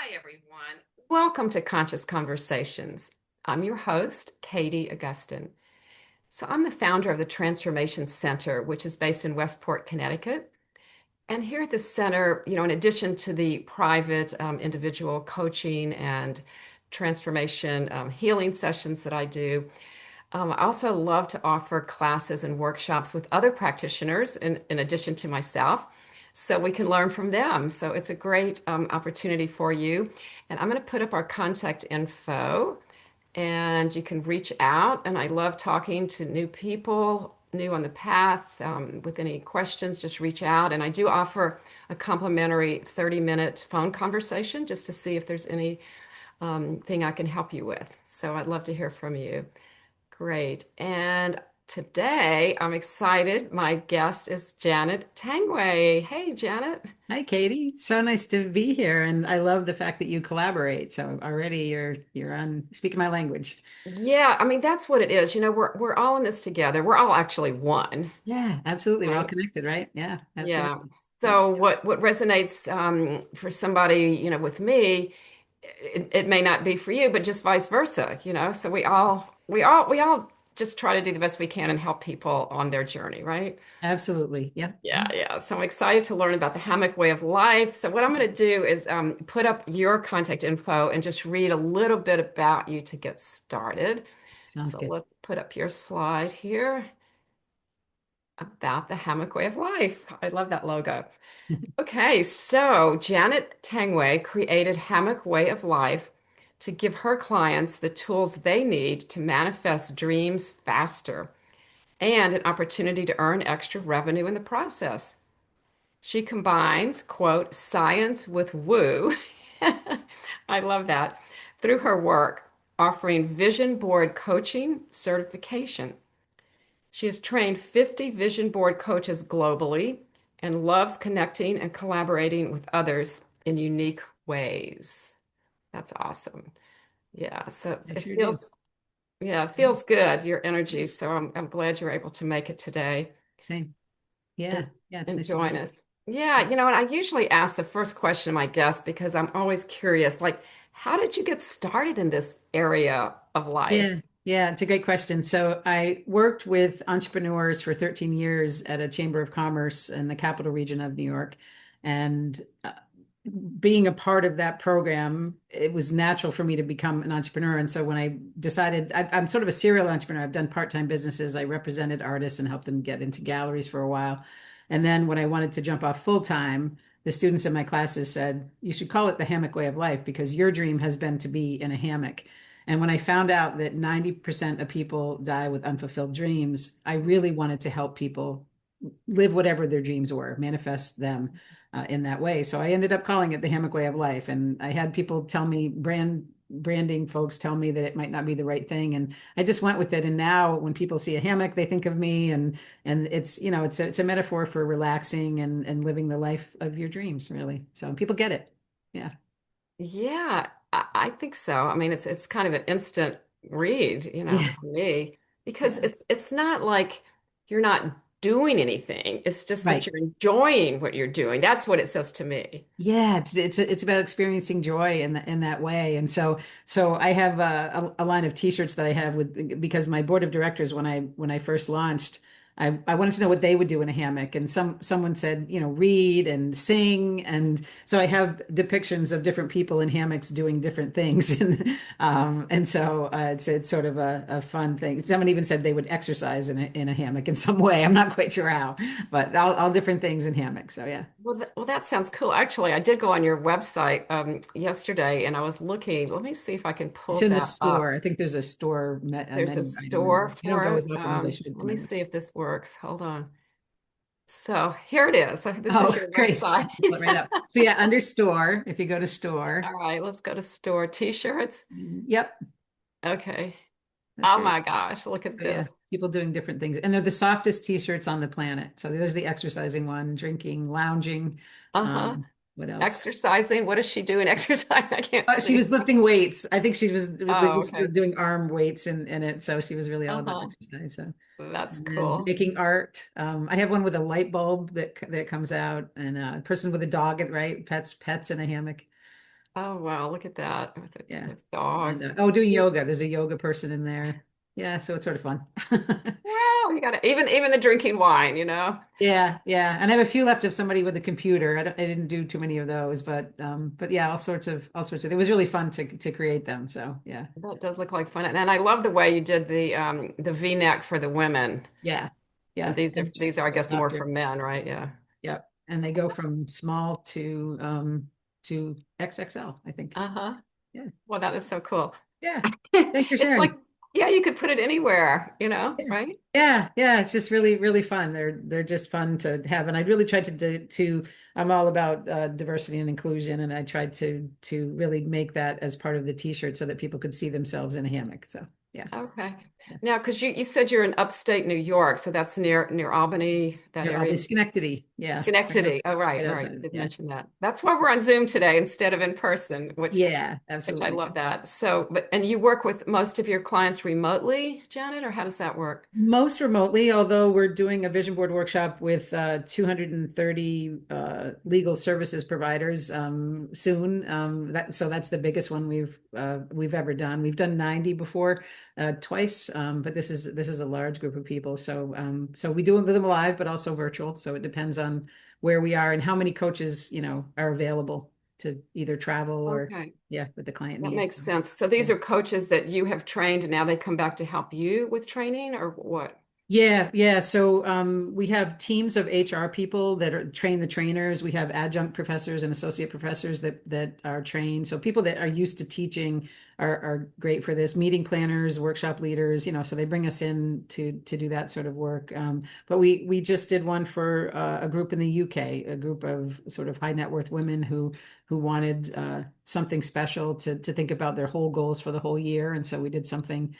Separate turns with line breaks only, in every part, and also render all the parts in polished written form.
Hi, everyone. Welcome to Conscious Conversations. I'm your host, Katie Augustyn. So, I'm the founder of the Transformation Center, which is based in Westport, Connecticut. And here at the center, in addition to the private individual coaching and transformation healing sessions that I do, I also love to offer classes and workshops with other practitioners in addition to myself, so we can learn from them. So it's a great opportunity for you. And I'm going to put up our contact info and you can reach out. And I love talking to new people, new on the path. With any questions, just reach out. And I do offer a complimentary 30-minute phone conversation just to see if there's any thing I can help you with. So I'd love to hear from you. Great. And today I'm excited. My guest is Janet Tanguay. Hey, Janet.
Hi, Katie. So nice to be here, and I love the fact that you collaborate. So already you're on speaking my language.
Yeah, I mean that's what it is. We're all in this together. We're all actually one,
Yeah, absolutely. We're all
right?
connected, right? Yeah,
Yeah.
absolutely. Yeah.
So what resonates for somebody, with me, it may not be for you, but just vice versa. So we all just try to do the best we can and help people on their journey, right?
Absolutely. Yeah.
Yeah, yeah. So I'm excited to learn about the Hammock Way of Life. So what I'm going to do is put up your contact info and just read a little bit about you to get started.
Sounds
So
good.
let's put up your slide here about the Hammock Way of Life. I love that logo. Okay, so Janet Tanguay created Hammock Way of Life to give her clients the tools they need to manifest dreams faster and an opportunity to earn extra revenue in the process. She combines, quote, science with woo. I love that. Through her work, offering vision board coaching certification. She has trained 50 vision board coaches globally and loves connecting and collaborating with others in unique ways. That's awesome. Yeah, so
I
it
sure do.
feels, yeah, it feels good, your energy. So I'm glad you're able to make it today
Same.
and,
Yeah. Yeah. It's
and
nice to be
join
here.
us. Yeah, and I usually ask the first question of my guests because I'm always curious, like, how did you get started in this area of
Yeah,
life?
yeah, it's a great question. So I worked with entrepreneurs for 13 years at a chamber of commerce in the capital region of New York. And being a part of that program, it was natural for me to become an entrepreneur. And so when I decided, I'm sort of a serial entrepreneur. I've done part-time businesses. I represented artists and helped them get into galleries for a while. And then when I wanted to jump off full-time, the students in my classes said, you should call it the hammock way of life because your dream has been to be in a hammock. And when I found out that 90% of people die with unfulfilled dreams, I really wanted to help people live whatever their dreams were, manifest them in that way. So I ended up calling it the Hammock Way of Life. And I had people tell me, branding folks tell me that it might not be the right thing. And I just went with it. And now when people see a hammock, they think of me. And it's, it's a metaphor for relaxing and living the life of your dreams, really. So people get it. Yeah.
Yeah, I think so. I mean, it's kind of an instant read,
Yeah.
for me, because
Yeah.
it's not like you're not doing anything. It's just that
Right.
you're enjoying what you're doing. That's what it says to me.
Yeah, it's about experiencing joy in that way, and so I have a line of T-shirts that I have with because my board of directors when I first launched, I wanted to know what they would do in a hammock, and someone said read and sing, and so I have depictions of different people in hammocks doing different things, and so it's sort of a fun thing. Someone even said they would exercise in a hammock in some way. I'm not quite sure how, but all different things in hammocks. So yeah.
Well, that sounds cool. Actually, I did go on your website yesterday and I was looking. Let me see if I can
It's
pull
in the
that up.
store. I think there's a store a
There's a
menu item in
store
there. I don't
for
go
it.
as often as I should to
Let
my
me see
website.
if this works. Hold on. So here it is. So this is
Oh,
your
great.
website.
Pull it right up. So yeah, under store, if you go to
All
store.
right, let's go to store t-shirts.
Yep,
Okay.
that's
Oh
great.
my gosh, look at
So yeah,
this.
people doing different things. And they're the softest t-shirts on the planet. So there's the exercising one, drinking, lounging.
Uh-huh.
What else?
Exercising. What is she doing? Exercise. I can't
She
see.
was lifting weights. I think she was
Oh,
just
okay.
doing arm weights in it. So she was really all about
Uh-huh.
exercise. So
That's
and then
cool.
making art. I have one with a light bulb that comes out, and a person with a dog, right? Pets in a hammock.
Oh, wow. Look at that
Yeah.
with dogs.
And oh, doing
You,
yoga. There's a yoga person in there. Yeah, so it's sort of fun.
well, you got to even the drinking wine, you know.
Yeah, yeah. And I have a few left of somebody with a computer. I didn't do too many of those, but yeah, all sorts of it was really fun to create them. So yeah.
That does look like fun. And I love the way you did the V-neck for the women.
Yeah.
And
Yeah. And
these are, I
go
guess, more
softer.
for men, right? Yeah.
Yep. And they go from small to XXL, I think.
Uh-huh.
Yeah.
Well, that is so cool.
Yeah. Thanks for
It's like,
sharing.
yeah, you could put it anywhere, you know,
Yeah.
right?
Yeah, yeah, it's just really, really fun. They're just fun to have, and I really tried to do. I'm all about diversity and inclusion, and I tried to really make that as part of the T-shirt so that people could see themselves in a hammock. So yeah,
Okay.
yeah,
Now, because you said you're in upstate New York, so that's near Albany, that
here I'll be
area.
Schenectady. Yeah,
Schenectady. Oh,
right
right. You
outside.
did
Yeah,
mention that. That's why we're on Zoom today instead of in person,
yeah,
which I
absolutely.
love that. So, and you work with most of your clients remotely, Janet, or how does that work?
Most remotely, although we're doing a vision board workshop with 230 legal services providers soon. So that's the biggest one we've ever done. We've done 90 before, twice, but this is a large group of people. So we do them live, but also virtual. So it depends on where we are and how many coaches are available to either travel or
Okay.
yeah, with the client
That
needs.
makes
So,
sense. So
yeah.
these are coaches that you have trained and now they come back to help you with training or what?
Yeah, yeah. So we have teams of HR people that train the trainers. We have adjunct professors and associate professors that are trained. So people that are used to teaching are great for this. Meeting planners, workshop leaders, so they bring us in to do that sort of work. But we just did one for a group in the UK, a group of sort of high net worth women who wanted something special to think about their whole goals for the whole year, and so we did something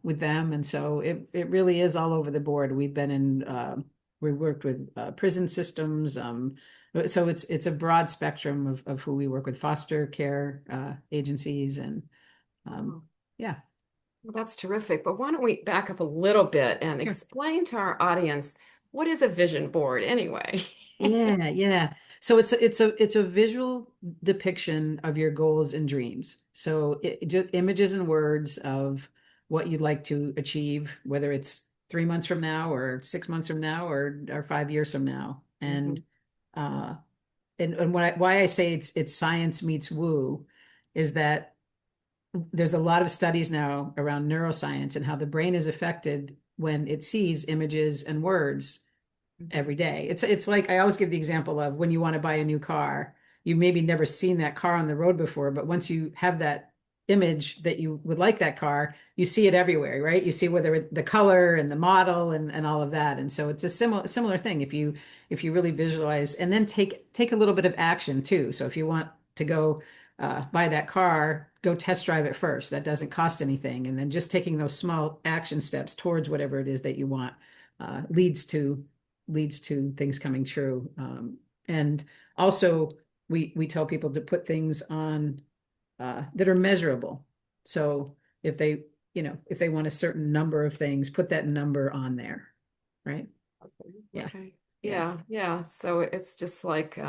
with them. And so it really is all over the board. We worked with prison systems. So it's a broad spectrum of who we work with, foster care agencies, and um,
Oh,
yeah.
well, that's terrific. But why don't we back up a little bit and
Sure.
explain to our audience what is a vision board anyway?
Yeah, yeah. So it's a visual depiction of your goals and dreams. So just images and words of what you'd like to achieve, whether it's 3 months from now or 6 months from now or 5 years from now. And
Mhm.
uh and why I say it's science meets woo is that there's a lot of studies now around neuroscience and how the brain is affected when it sees images and words
Mhm.
every day. It's like I always give the example of when you want to buy a new car, you maybe never seen that car on the road before, but once you have that image that you would like that car, you see it everywhere, right? You see whether the color and the model and all of that. And so it's a similar thing if you really visualize and then take a little bit of action too. So if you want to go buy that car, go test drive it first. That doesn't cost anything. And then just taking those small action steps towards whatever it is that you want leads to things coming true. And also, we tell people to put things on that are measurable. So if they want a certain number of things, put that number on there, right?
Okay.
Yeah,
Okay.
yeah.
Yeah. Yeah. So it's just like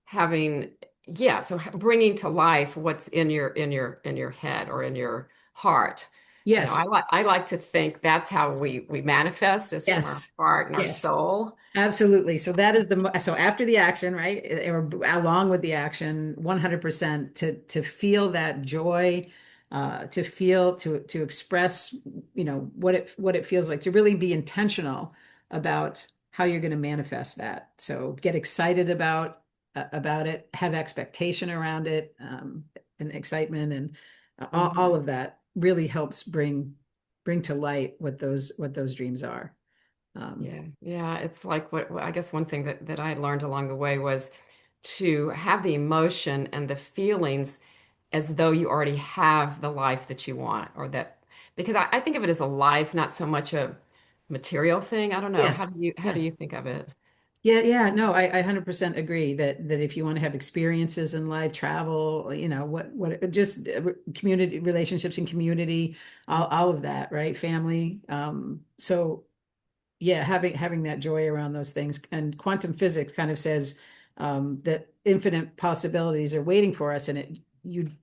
having, yeah. So bringing to life what's in your head or in your heart.
Yes,
I like to think that's how we manifest is from our
yes,
heart and our
yes.
soul.
Absolutely. So that is so after the action, right? Or along with the action, 100% to feel that joy, to feel to express, what it feels like, to really be intentional about how you're going to manifest that. So get excited about it, have expectation around it, and excitement and all
Mhm.
of that really helps bring to light what those dreams are. Um,
Yeah, yeah. It's like I guess one thing that I learned along the way was to have the emotion and the feelings as though you already have the life that you want, or that because I think of it as a life, not so much a material thing. I don't know.
yes.
How do
Yes.
you think of it?
Yeah, yeah, no, I 100% agree that if you want to have experiences in life, travel, what just community relationships and community, all of that, right? Family. So yeah, having that joy around those things. And quantum physics kind of says that infinite possibilities are waiting for us, and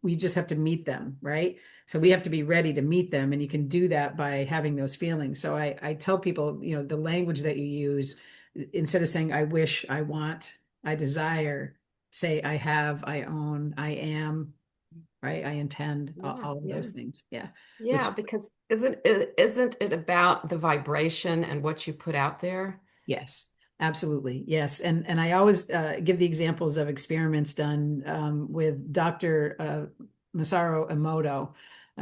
we just have to meet them, right? So we have to be ready to meet them, and you can do that by having those feelings. So I tell people, the language that you use, instead of saying I wish, I want, I desire, say I have, I own, I am, right? I intend,
Yeah,
all of
yeah.
those things. Yeah.
Yeah,
Which,
because isn't it about the vibration and what you put out there?
yes, absolutely. Yes. And I always give the examples of experiments done with Dr. Masaru Emoto.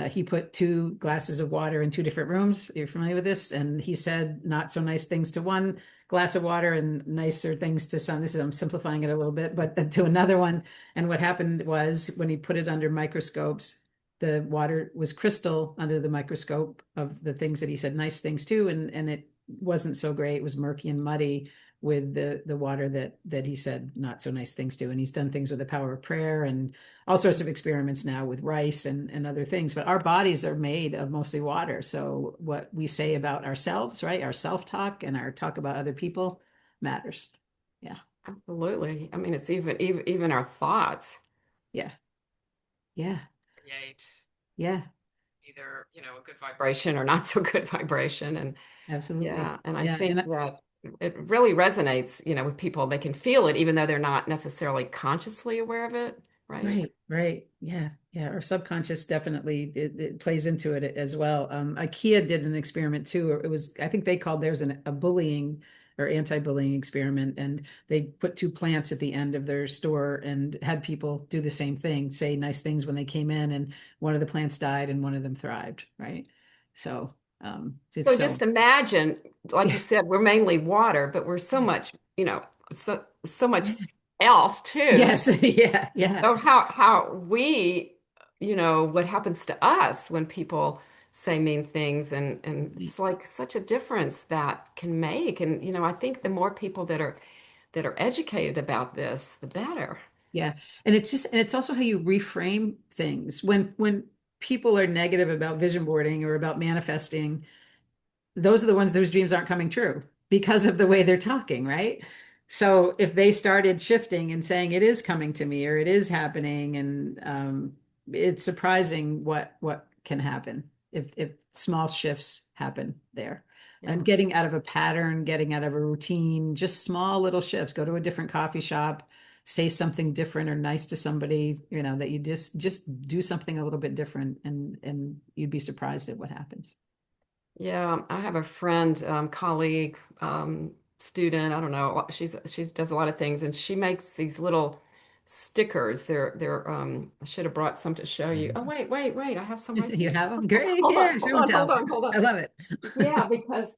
He put two glasses of water in two different rooms. You're familiar with this? And he said not so nice things to one glass of water and nicer things to some. I'm simplifying it a little bit, but to another one. And what happened was when he put it under microscopes, the water was crystal under the microscope of the things that he said nice things to, and it wasn't so great. It was murky and muddy with the water that he said not so nice things to. And he's done things with the power of prayer and all sorts of experiments now with rice and other things. But our bodies are made of mostly water. So what we say about ourselves, right? Our self-talk and our talk about other people matters. Yeah.
Absolutely. I mean, it's even our thoughts
Yeah. Yeah.
create
Yeah.
either, a good vibration or not so good vibration. And
Absolutely.
yeah, and I
Yeah.
think that it really resonates, with people. They can feel it even though they're not necessarily consciously aware of it, right?
Right, right. Yeah, yeah. Our subconscious definitely it plays into it as well. IKEA did an experiment too. It was, I think they called theirs a bullying or anti-bullying experiment, and they put two plants at the end of their store and had people do the same thing, say nice things when they came in, and one of the plants died and one of them thrived, right? So it's
So
so
just imagine, like you
yeah,
said, we're mainly water, but we're so
yeah,
much, so much
yeah.
else too.
Yes, yeah, yeah.
So how we, what happens to us when people say mean things, and it's like such a difference that can make. And I think the more people that are educated about this, the better.
Yeah. And it's also how you reframe things. When people are negative about vision boarding or about manifesting, those are the ones those dreams aren't coming true because of the way they're talking, right? So if they started shifting and saying it is coming to me or it is happening, and it's surprising what can happen if small shifts happen there. And
Yeah.
getting out of a pattern, getting out of a routine, just small little shifts. Go to a different coffee shop, say something different or nice to somebody, that you just do something a little bit different, and you'd be surprised at what happens.
Yeah, I have a friend, colleague, student. I don't know. She does a lot of things, and she makes these little stickers. I should have brought some to show you. Oh, wait. I have some right
You
here.
have them? Great.
Hold on,
Yeah,
hold
show and
on, hold
tell.
on, hold
I
on.
love it.
Yeah, because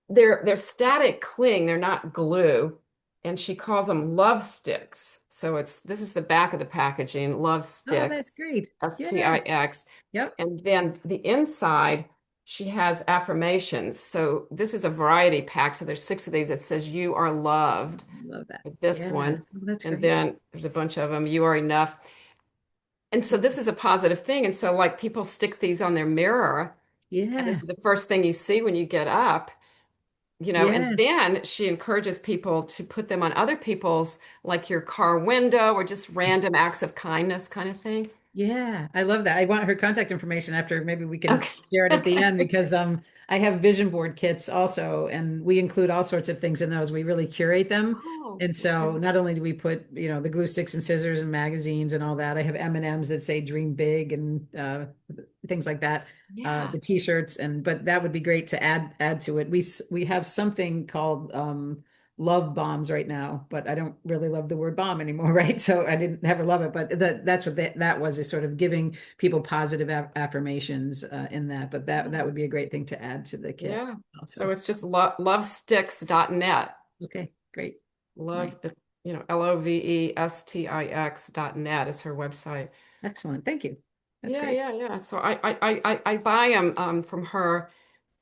they're static cling. They're not glue, and she calls them love sticks. So this is the back of the packaging, love
Oh, that's
sticks,
great. Yeah.
STIX.
Yep.
And then the inside, she has affirmations. So this is a variety pack. So there's six of these. It says you are loved,
Love that.
like this
Yeah.
one.
Oh, that's
And
great.
then there's a bunch of them. You are enough. And so this is a positive thing. And so like people stick these on their mirror, and this
Yeah.
is the first thing you see when you get up. And
Yeah.
then she encourages people to put them on other people's, like your car window or just random acts of kindness kind of thing.
Yeah, I love that. I want her contact information after. Maybe we can
Okay.
share it at the end,
Okay.
because I have vision board kits also, and we include all sorts of things in those. We really curate them.
Oh,
And so
okay.
not only do we put, the glue sticks and scissors and magazines and all that, I have M&Ms that say dream big and things like that.
Yeah.
The t-shirts, but that would be great to add to it. We have something called love bombs right now, but I don't really love the word bomb anymore, right? So I didn't ever love it, but that's what that was, is sort of giving people positive affirmations in that. But that would be a great thing to add to the kit
Yeah. So
also.
it's just lovesticks.net.
Okay, great.
Love,
Right.
Lovestix.net is her website.
Excellent. Thank you. That's
Yeah,
great.
yeah, yeah. So I buy them from her,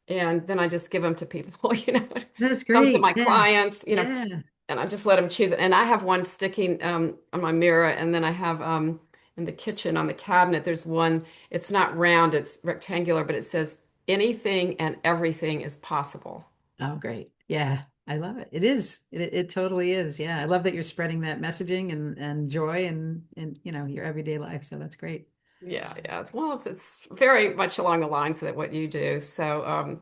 and then I just give them to people,
That's
some to
great.
my
Yeah.
clients,
Yeah.
and I just let them choose it. And I have one sticking on my mirror, and then I have in the kitchen on the cabinet, there's one, it's not round, it's rectangular, but it says anything and everything is possible.
Oh, great. Yeah. I love it. It is. It totally is. Yeah. I love that you're spreading that messaging and joy and your everyday life. So that's great.
Yeah, yeah. Well, it's very much along the lines of what you do. So,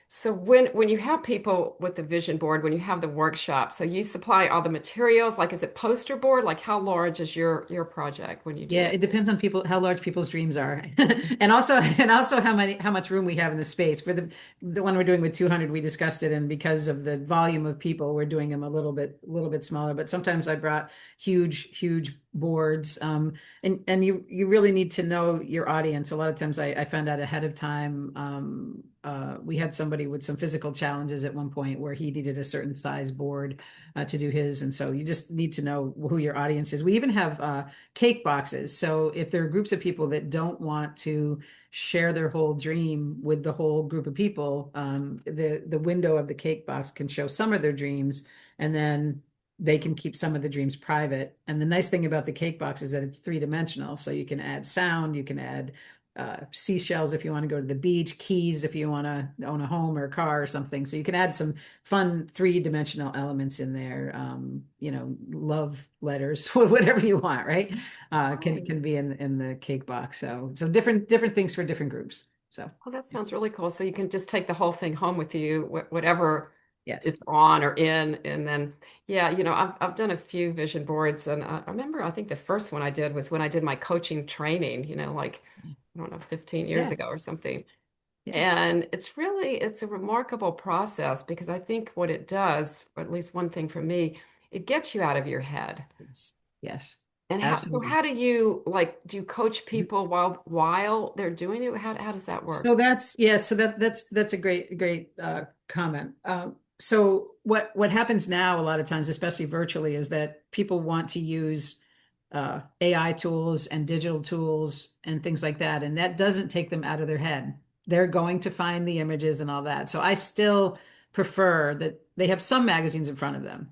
so when you have people with the vision board, when you have the workshop, so you supply all the materials, like is it poster board? Like how large is your project when you do
Yeah,
it?
it depends on people how large people's dreams are. And also how much room we have in the space. For the one we're doing with 200, we discussed it, and because of the volume of people, we're doing them a little bit smaller. But sometimes I brought huge boards. And you really need to know your audience. A lot of times I found out ahead of time. We had somebody with some physical challenges at one point where he needed a certain size board to do his. And so you just need to know who your audience is. We even have cake boxes. So if there are groups of people that don't want to share their whole dream with the whole group of people, the window of the cake box can show some of their dreams, and then they can keep some of the dreams private. And the nice thing about the cake box is that it's three-dimensional. So you can add sound, you can add seashells if you want to go to the beach, keys if you want to own a home or a car or something. So you can add some fun three-dimensional elements in there. Love letters, whatever you want, right? Can
Right.
be in the cake box. So different things for different groups. So
Oh, that sounds really cool. So you can just take the whole thing home with you, whatever
yes.
it's on or in, and then yeah, I've done a few vision boards, and I remember I think the first one I did was when I did my coaching training, like I don't know, 15 years
Yeah.
ago or something.
Yeah.
And it's a remarkable process because I think what it does, or at least one thing for me, it gets you out of your head.
Yes. Yes.
And
Absolutely.
how do you do you coach people while they're doing it? How does that work?
So that's yeah. So that's a great comment. So what happens now a lot of times, especially virtually, is that people want to use AI tools and digital tools and things like that, and that doesn't take them out of their head. They're going to find the images and all that. So I still prefer that they have some magazines in front of them,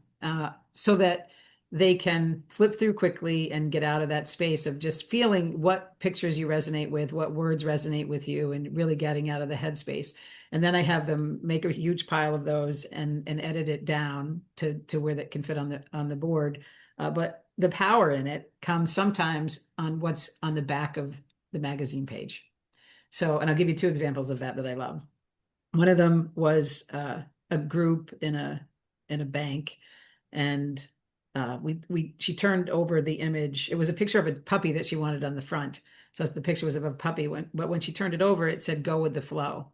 so that they can flip through quickly and get out of that space of just feeling what pictures you resonate with, what words resonate with you, and really getting out of the headspace. And then I have them make a huge pile of those and edit it down to where that can fit on the board. But the power in it comes sometimes on what's on the back of the magazine page. So, and I'll give you two examples of that I love. One of them was a group in a bank, and we she turned over the image. It was a picture of a puppy that she wanted on the front. So the picture was of a puppy. But when she turned it over, it said "Go with the flow."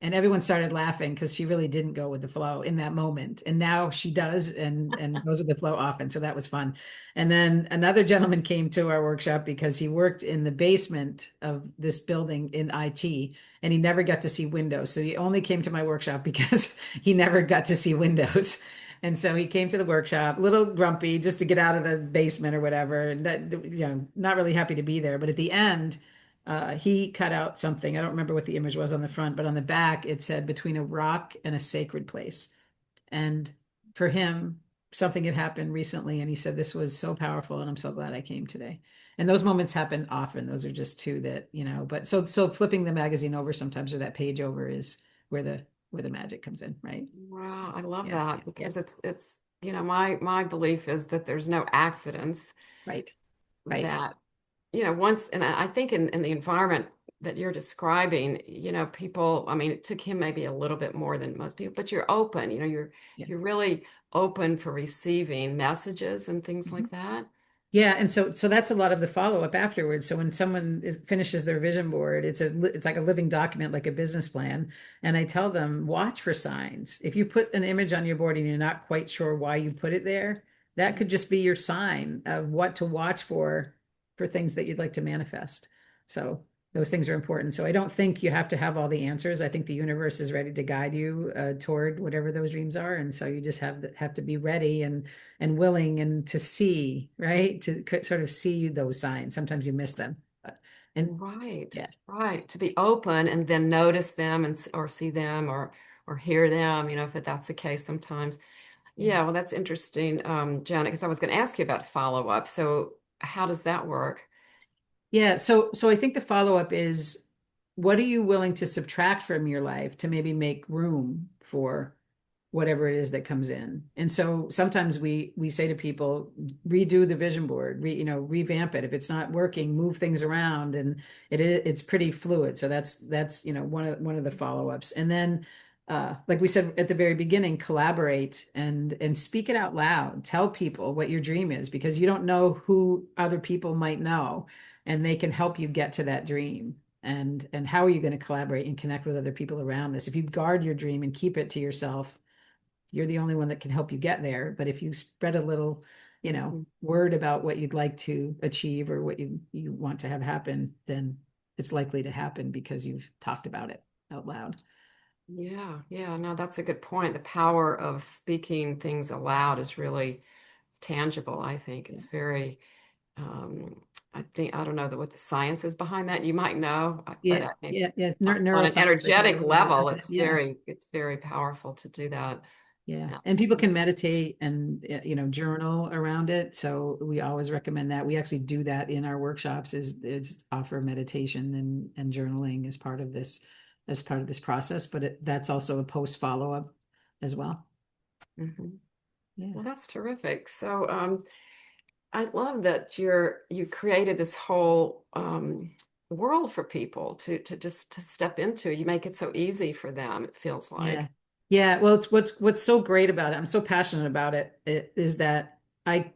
And everyone started laughing because she really didn't go with the flow in that moment. And now she does and goes with the flow often. So that was fun. And then another gentleman came to our workshop because he worked in the basement of this building in IT, and he never got to see windows. So he only came to my workshop because he never got to see windows. And so he came to the workshop, a little grumpy just to get out of the basement or whatever. And that, not really happy to be there. But at the end, he cut out something. I don't remember what the image was on the front, but on the back it said between a rock and a sacred place. And for him, something had happened recently, and he said, "This was so powerful, and I'm so glad I came today." And those moments happen often. Those are just two that, but so flipping the magazine over sometimes, or that page over, is where the magic comes in, right?
Wow, I love
Yeah,
that
yeah,
because it's my belief is that there's no accidents
right, right.
that once, and I think in the environment that you're describing, people, I mean, it took him maybe a little bit more than most people, but you're open,
Yeah.
you're really open for receiving messages and things
Mhm.
like that.
Yeah, and so that's a lot of the follow-up afterwards. So when someone finishes their vision board, it's like a living document, like a business plan. And I tell them, watch for signs. If you put an image on your board and you're not quite sure why you put it there, that could just be your sign of what to watch for things that you'd like to manifest. So those things are important. So I don't think you have to have all the answers. I think the universe is ready to guide you toward whatever those dreams are, and so you just have to be ready and willing and to see, right? To sort of see those signs. Sometimes you miss them. And
Right,
yeah,
right. To be open and then notice them or see them or hear them, if that's the case sometimes.
yeah.
Yeah, well, that's interesting, Janet, because I was going to ask you about follow-up. So how does that work?
Yeah, so I think the follow-up is, what are you willing to subtract from your life to maybe make room for whatever it is that comes in. And so sometimes we say to people, redo the vision board, revamp it. If it's not working, move things around. And it's pretty fluid. So that's one of the follow-ups. And then like we said at the very beginning, collaborate and speak it out loud. Tell people what your dream is, because you don't know who other people might know, and they can help you get to that dream. And how are you going to collaborate and connect with other people around this? If you guard your dream and keep it to yourself, you're the only one that can help you get there. But if you spread a little, word about what you'd like to achieve or what you want to have happen, then it's likely to happen because you've talked about it out loud.
Yeah, yeah, no, that's a good point. The power of speaking things aloud is really tangible, I think.
Yeah.
It's very, um, I don't know what the science is behind that. You might know, but
Yeah,
I mean,
yeah, yeah.
on an
Neuroscience, I think, a
energetic
little bit
level,
of it. Yeah,
it's very powerful to do that.
yeah.
Yeah.
And people can meditate and journal around it. So we always recommend that. We actually do that in our workshops. Is offer meditation and journaling as part of this process. But that's also a post follow up as well.
Mhm.
Yeah,
Well, that's terrific. So, I love that you created this whole world for people to just to step into. You make it so easy for them, it feels
yeah,
like.
yeah. Well, it's what's so great about it. I'm so passionate about it. It is that I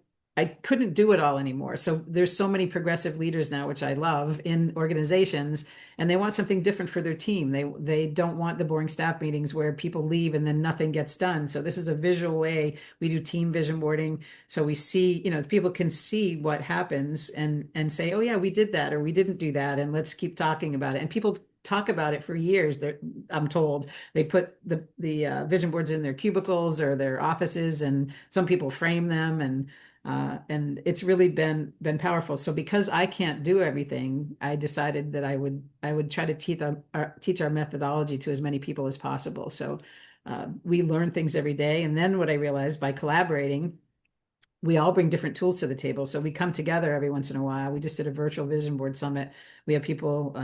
couldn't do it all anymore. So there's so many progressive leaders now, which I love, in organizations, and they want something different for their team. They don't want the boring staff meetings where people leave and then nothing gets done. So this is a visual way. We do team vision boarding, so we see, people can see what happens and say, oh yeah, we did that or we didn't do that, and let's keep talking about it. And people talk about it for years. I'm told they put the vision boards in their cubicles or their offices, and some people frame them, and it's really been powerful. So because I can't do everything, I decided that I would try to teach our methodology to as many people as possible. So we learn things every day, and then what I realized, by collaborating, we all bring different tools to the table. So we come together every once in a while. We just did a virtual vision board summit. We have people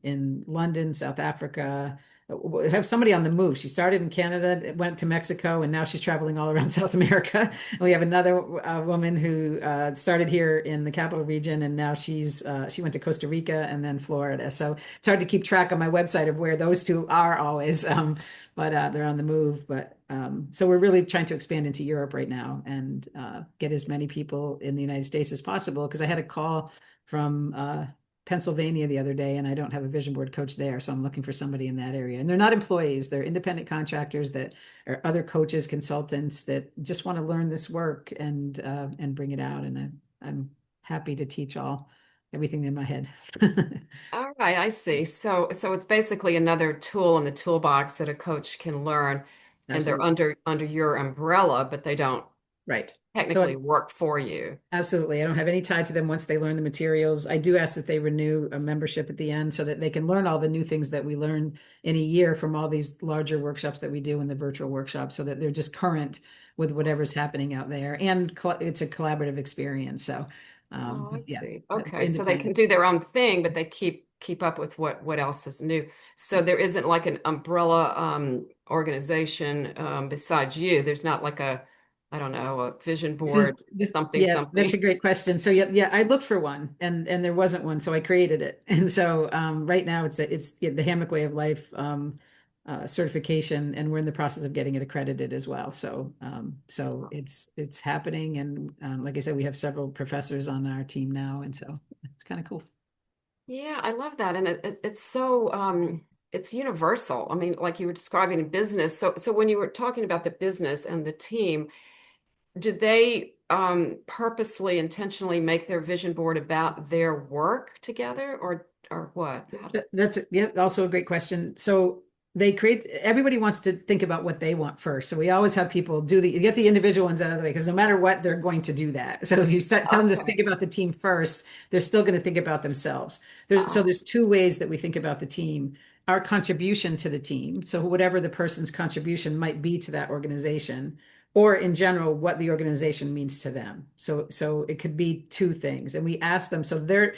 in London, South Africa. We have somebody on the move. She started in Canada, went to Mexico, and now she's traveling all around South America. And we have another woman who started here in the capital region, and now she went to Costa Rica and then Florida. So it's hard to keep track on my website of where those two are always, but they're on the move. But so we're really trying to expand into Europe right now and get as many people in the United States as possible. Because I had a call from Pennsylvania the other day, and I don't have a vision board coach there, so I'm looking for somebody in that area. And they're not employees; they're independent contractors that are other coaches, consultants that just want to learn this work and bring it out. And I'm happy to teach everything in my head.
All right, I see. So it's basically another tool in the toolbox that a coach can learn, and they're
Absolutely.
under your umbrella, but they don't
Right.
technically work for you.
Absolutely. I don't have any tie to them once they learn the materials. I do ask that they renew a membership at the end so that they can learn all the new things that we learn in a year from all these larger workshops that we do in the virtual workshops, so that they're just current with whatever's happening out there. And it's a collaborative experience. So,
Oh,
but
I
yeah,
see. Okay, so they can
independent.
do their own thing, but they keep up with what else is new. So there isn't like an umbrella organization besides you. There's not like a, I don't know, a vision
This is
board,
this,
something,
yeah, that's
something.
a great question. So yeah, I looked for one and there wasn't one, so I created it. And so right now it's the Hammock Way of Life certification, and we're in the process of getting it accredited as well. So it's happening, and like I said, we have several professors on our team now, and so it's kind of cool.
Yeah, I love that. And it's so it's universal. I mean, like you were describing in business. So when you were talking about the business and the team, did they purposely, intentionally make their vision board about their work together or what?
That's yeah, also a great question. So everybody wants to think about what they want first. So we always have people get the individual ones out of the way, because no matter what, they're going to do that. So if you start telling them to
Okay.
think about the team first, they're still going to think about themselves. There's two ways that we think about the team. Our contribution to the team. So whatever the person's contribution might be to that organization, or in general, what the organization means to them. So it could be two things. And we ask them, so that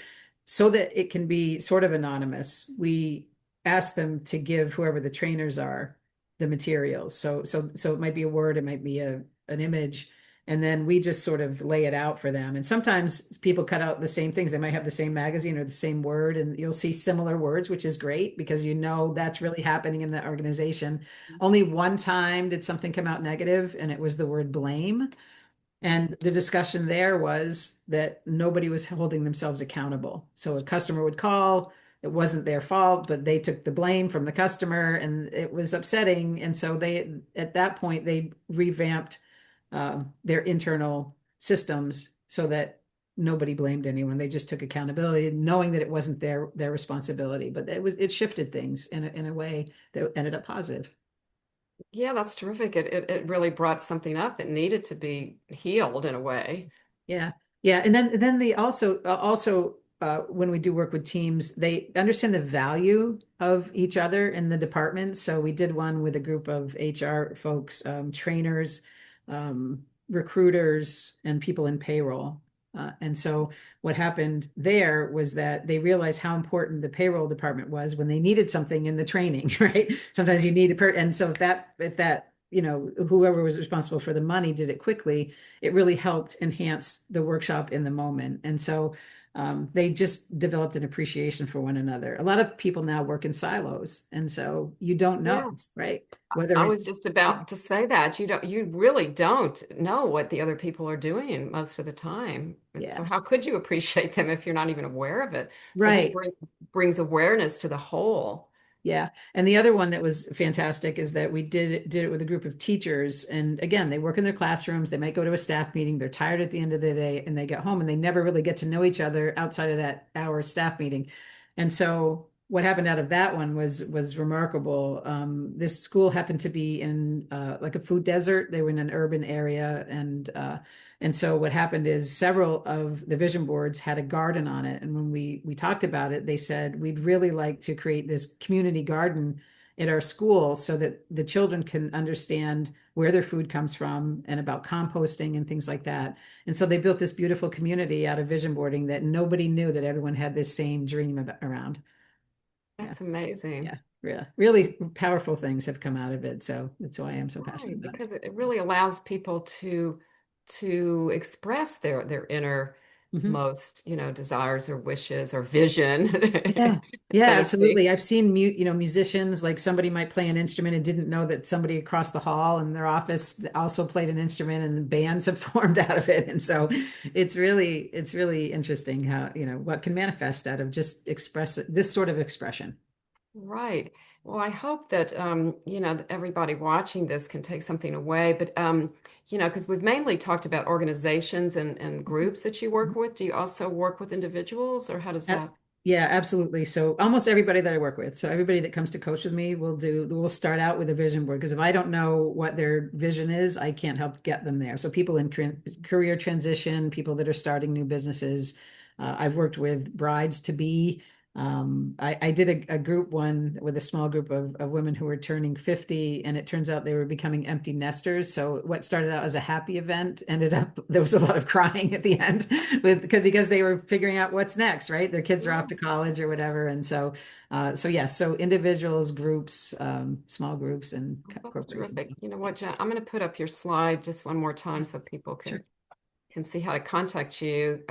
it can be sort of anonymous, we ask them to give, whoever the trainers are, the materials. So it might be a word, it might be an image, and then we just sort of lay it out for them. And sometimes people cut out the same things. They might have the same magazine or the same word, and you'll see similar words, which is great because you know that's really happening in the organization. Only one time did something come out negative, and it was the word blame. And the discussion there was that nobody was holding themselves accountable. So a customer would call, it wasn't their fault, but they took the blame from the customer and it was upsetting. And so at that point, they revamped their internal systems so that nobody blamed anyone. They just took accountability, knowing that it wasn't their responsibility. But it shifted things in a way that ended up positive.
Yeah, that's terrific. It really brought something up that needed to be healed in a way.
Yeah. Yeah. And then they also when we do work with teams, they understand the value of each other in the department. So we did one with a group of HR folks, trainers, recruiters, and people in payroll. And so what happened there was that they realized how important the payroll department was when they needed something in the training, right? Sometimes you need and so if that whoever was responsible for the money did it quickly, it really helped enhance the workshop in the moment. And so they just developed an appreciation for one another. A lot of people now work in silos, and so you don't know,
Yes.
right? Whether
I
it's
was just
yeah,
about to say that you really don't know what the other people are doing most of the time. And so
yeah,
how could you appreciate them if you're not even aware of it? So this
right.
brings awareness to the whole.
Yeah. And the other one that was fantastic is that we did it with a group of teachers. And again, they work in their classrooms, they might go to a staff meeting, they're tired at the end of the day, and they get home and they never really get to know each other outside of that hour staff meeting. And so what happened out of that one was remarkable. This school happened to be in like a food desert. They were in an urban area, and so what happened is several of the vision boards had a garden on it. And when we talked about it, they said, we'd really like to create this community garden at our school so that the children can understand where their food comes from and about composting and things like that. And so they built this beautiful community out of vision boarding that nobody knew that everyone had this same dream around. Yeah.
That's amazing.
Yeah. Really, really powerful things have come out of it. So that's why I'm so passionate
Right,
about it.
because it really allows people to express their
Mhm.
innermost, desires or wishes or vision,
Yeah. Yeah,
so to speak.
absolutely. I've seen musicians, like somebody might play an instrument and didn't know that somebody across the hall in their office also played an instrument, and the bands have formed out of it. And so it's really interesting how, what can manifest out of just express this sort of expression.
Right. Well, I hope that that everybody watching this can take something away. But because we've mainly talked about organizations and groups that you work with. Do you also work with individuals, or how does
Uh,
that?
Yeah, absolutely. So almost everybody that I work with, so everybody that comes to coach with me will start out with a vision board because if I don't know what their vision is, I can't help get them there. So people in career transition, people that are starting new businesses. I've worked with brides to be. I did a group one with a small group of women who were turning 50, and it turns out they were becoming empty nesters. So what started out as a happy event ended up there was a lot of crying at the end because they were figuring out what's next, right? Their kids are off
Yeah,
to college or whatever, and so yes, so individuals, groups, small groups, and
well, that's
corporations.
terrific. You know what, Jen? I'm going to put up your slide just one more time so people can
Sure,
can see how to contact you.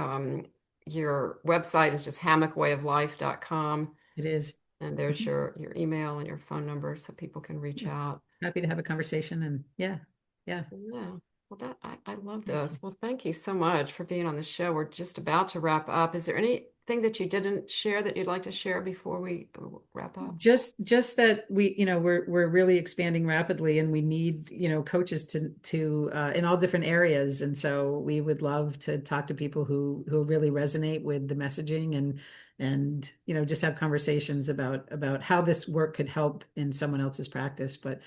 Your website is just hammockWayofLife.com,
it is.
and there's
Mhm.
your email and your phone number so people can reach
Yeah.
out.
Happy to have a conversation, and yeah, yeah.
Yeah. Well, I love
Thank you.
this. Well, thank you so much for being on the show. We're just about to wrap up. Is there anything that you didn't share that you'd like to share before we wrap up?
Just that we're really expanding rapidly, and we need, coaches to in all different areas. And so we would love to talk to people who really resonate with the messaging, and just have conversations about how this work could help in someone else's practice. But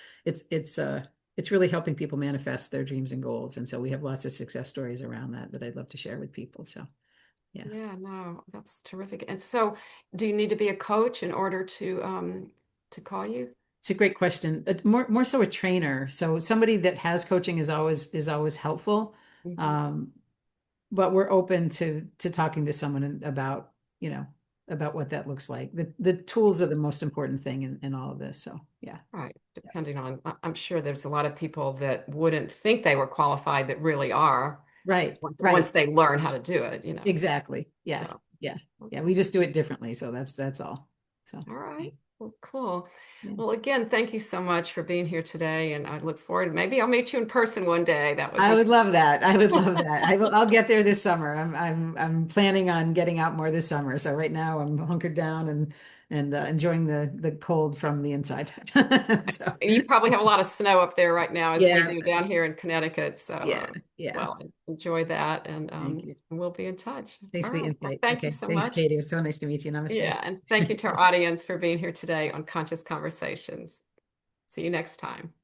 it's really helping people manifest their dreams and goals. And so we have lots of success stories around that I'd love to share with people. So yeah.
Yeah, no, that's terrific. And so, do you need to be a coach in order to call you?
It's a great question. More so a trainer. So somebody that has coaching is always helpful.
Hmm.
Um, but we're open to talking to someone about, you know, about what that looks like. The tools are the most important thing in all of this. So yeah.
Right.
Yeah.
Depending on, I'm sure there's a lot of people that wouldn't think they were qualified that really are
Right,
once
right.
they learn how to do it,
Exactly. Yeah.
So,
Yeah. Yeah.
okay.
We just do it differently. So that's all. So
All right. Well, cool.
yeah.
Well, again, thank you so much for being here today. And I look forward, maybe I'll meet you in person one day. That would
I
be
would love that. I would love that. I'll get there this summer. I'm planning on getting out more this summer. So right now I'm hunkered down and enjoying the cold from the inside. So
And you probably have a lot of snow up there right now, as we
yeah,
do down here in Connecticut. So,
yeah, yeah.
well, enjoy that, and
Thank you.
we'll be in touch.
Thanks
All
for the
right. Well,
invite.
thank you
Okay.
so
Thanks,
much.
Katie. It was so nice to meet you. Namaste.
Yeah, and thank you to our audience for being here today on Conscious Conversations. See you next time.